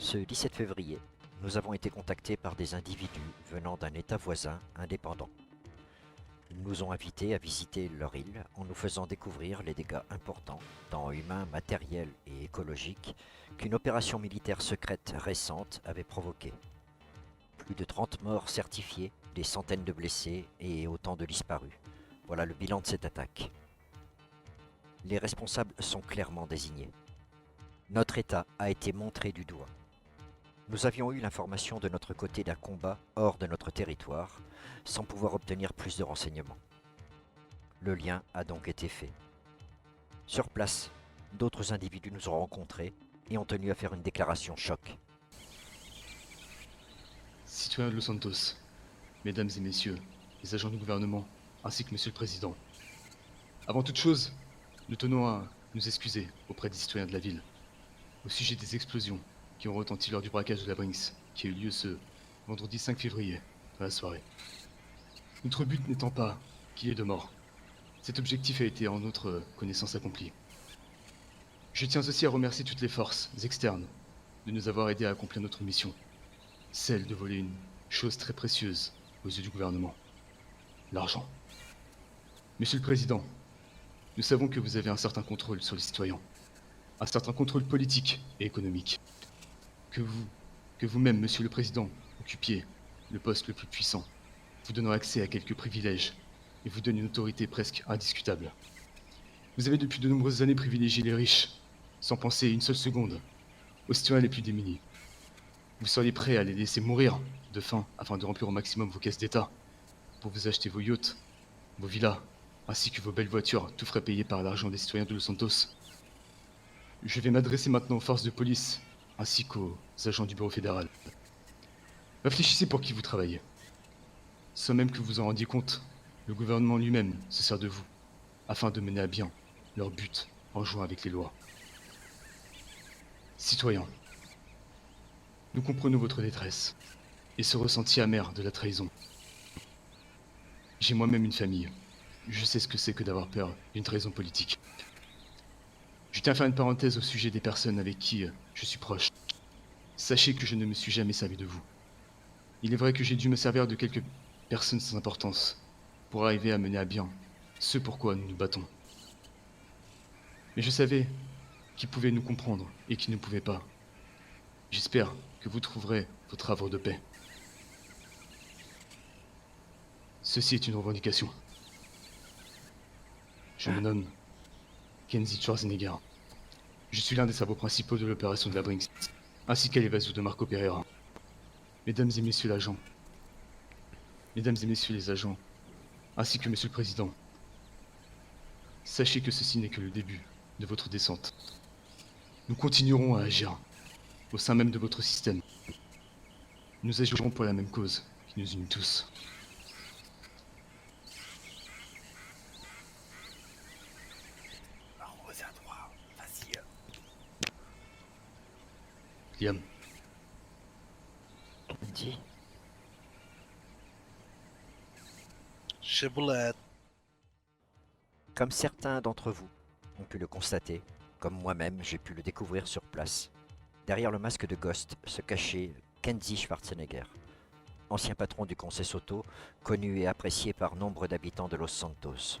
Ce 17 février, nous avons été contactés par des individus venant d'un État voisin indépendant. Ils nous ont invités à visiter leur île en nous faisant découvrir les dégâts importants, tant humains, matériels et écologiques, qu'une opération militaire secrète récente avait provoqué. Plus de 30 morts certifiés, des centaines de blessés et autant de disparus. Voilà le bilan de cette attaque. Les responsables sont clairement désignés. Notre État a été montré du doigt. Nous avions eu l'information de notre côté d'un combat hors de notre territoire, sans pouvoir obtenir plus de renseignements. Le lien a donc été fait. Sur place, d'autres individus nous ont rencontrés et ont tenu à faire une déclaration choc. Citoyens de Los Santos, mesdames et messieurs, les agents du gouvernement, ainsi que monsieur le président. Avant toute chose, nous tenons à nous excuser auprès des citoyens de la ville au sujet des explosions qui ont retenti lors du braquage de la Brinks, qui a eu lieu ce vendredi 5 février, dans la soirée. Notre but n'étant pas qu'il y ait de morts. Cet objectif a été en notre connaissance accompli. Je tiens aussi à remercier toutes les forces externes de nous avoir aidés à accomplir notre mission, celle de voler une chose très précieuse aux yeux du gouvernement, l'argent. Monsieur le Président, nous savons que vous avez un certain contrôle sur les citoyens, un certain contrôle politique et économique. Que vous-même, Monsieur le Président, occupiez le poste le plus puissant, vous donnant accès à quelques privilèges et vous donne une autorité presque indiscutable. Vous avez depuis de nombreuses années privilégié les riches, sans penser une seule seconde aux citoyens les plus démunis. Vous seriez prêt à les laisser mourir de faim afin de remplir au maximum vos caisses d'État, pour vous acheter vos yachts, vos villas, ainsi que vos belles voitures, tout frais payés par l'argent des citoyens de Los Santos. Je vais m'adresser maintenant aux forces de police, ainsi qu'aux agents du bureau fédéral. Réfléchissez pour qui vous travaillez. Sans même que vous en rendiez compte, le gouvernement lui-même se sert de vous, afin de mener à bien leur but en jouant avec les lois. Citoyens, nous comprenons votre détresse et ce ressenti amer de la trahison. J'ai moi-même une famille. Je sais ce que c'est que d'avoir peur d'une trahison politique. Je tiens à faire une parenthèse au sujet des personnes avec qui je suis proche. Sachez que je ne me suis jamais servi de vous. Il est vrai que j'ai dû me servir de quelques personnes sans importance pour arriver à mener à bien ce pourquoi nous nous battons. Mais je savais qui pouvait nous comprendre et qui ne pouvait pas. J'espère que vous trouverez votre havre de paix. Ceci est une revendication. Je me nomme Kenzie Schwarzenegger. Je suis l'un des cerveaux principaux de l'opération de la Brinks, ainsi qu'à l'évasion de Marco Pereira. Mesdames et messieurs l'agent, mesdames et messieurs les agents, ainsi que monsieur le président, sachez que ceci n'est que le début de votre descente. Nous continuerons à agir au sein même de votre système. Nous agirons pour la même cause qui nous unit tous. Arrosé à droite, facile. Liam, Dis, Chiboulette. comme certains d'entre vous ont pu le constater, comme moi-même j'ai pu le découvrir sur place, derrière le masque de Ghost se cachait Kenzie Schwarzenegger, ancien patron du Conseil Soto, connu et apprécié par nombre d'habitants de Los Santos.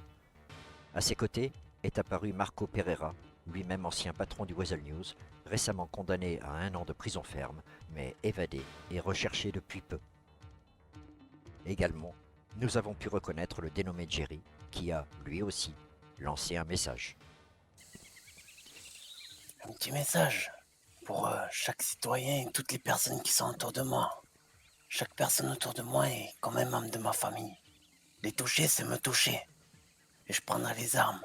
À ses côtés est apparu Marco Pereira, lui-même ancien patron du Weasel News, récemment condamné à 1 an de prison ferme, mais évadé et recherché depuis peu. Également, nous avons pu reconnaître le dénommé Jerry, qui a, lui aussi, lancé un message. Un petit message pour chaque citoyen et toutes les personnes qui sont autour de moi. Chaque personne autour de moi est quand même membre de ma famille. Les toucher, c'est me toucher. Et je prendrai les armes.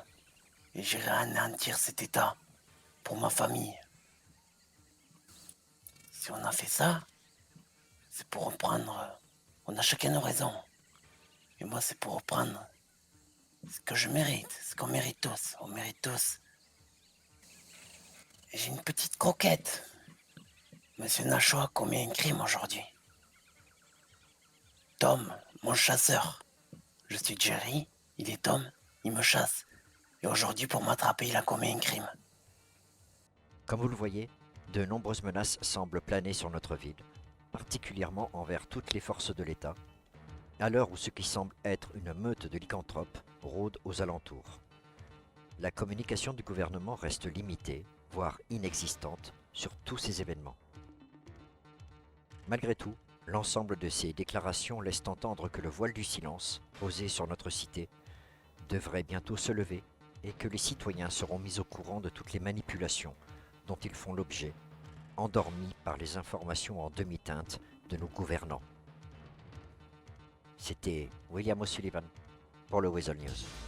Et j'irai anéantir cet état pour ma famille. Si on a fait ça, c'est pour reprendre... on a chacun nos raisons. Et moi, c'est pour reprendre ce que je mérite, ce qu'on mérite tous. On mérite tous. Et j'ai une petite croquette. Monsieur Nacho a commis un crime aujourd'hui. Tom, mon chasseur. Je suis Jerry, il est Tom, il me chasse. Et aujourd'hui, pour m'attraper, il a commis un crime. Comme vous le voyez, De nombreuses menaces semblent planer sur notre ville, particulièrement envers toutes les forces de l'État, à l'heure où ce qui semble être une meute de lycanthropes rôde aux alentours. La communication du gouvernement reste limitée, voire inexistante, sur tous ces événements. Malgré tout, l'ensemble de ces déclarations laisse entendre que le voile du silence, posé sur notre cité, devrait bientôt se lever et que les citoyens seront mis au courant de toutes les manipulations dont ils font l'objet, endormis par les informations en demi-teinte de nos gouvernants. C'était William O'Sullivan pour le Weasel News.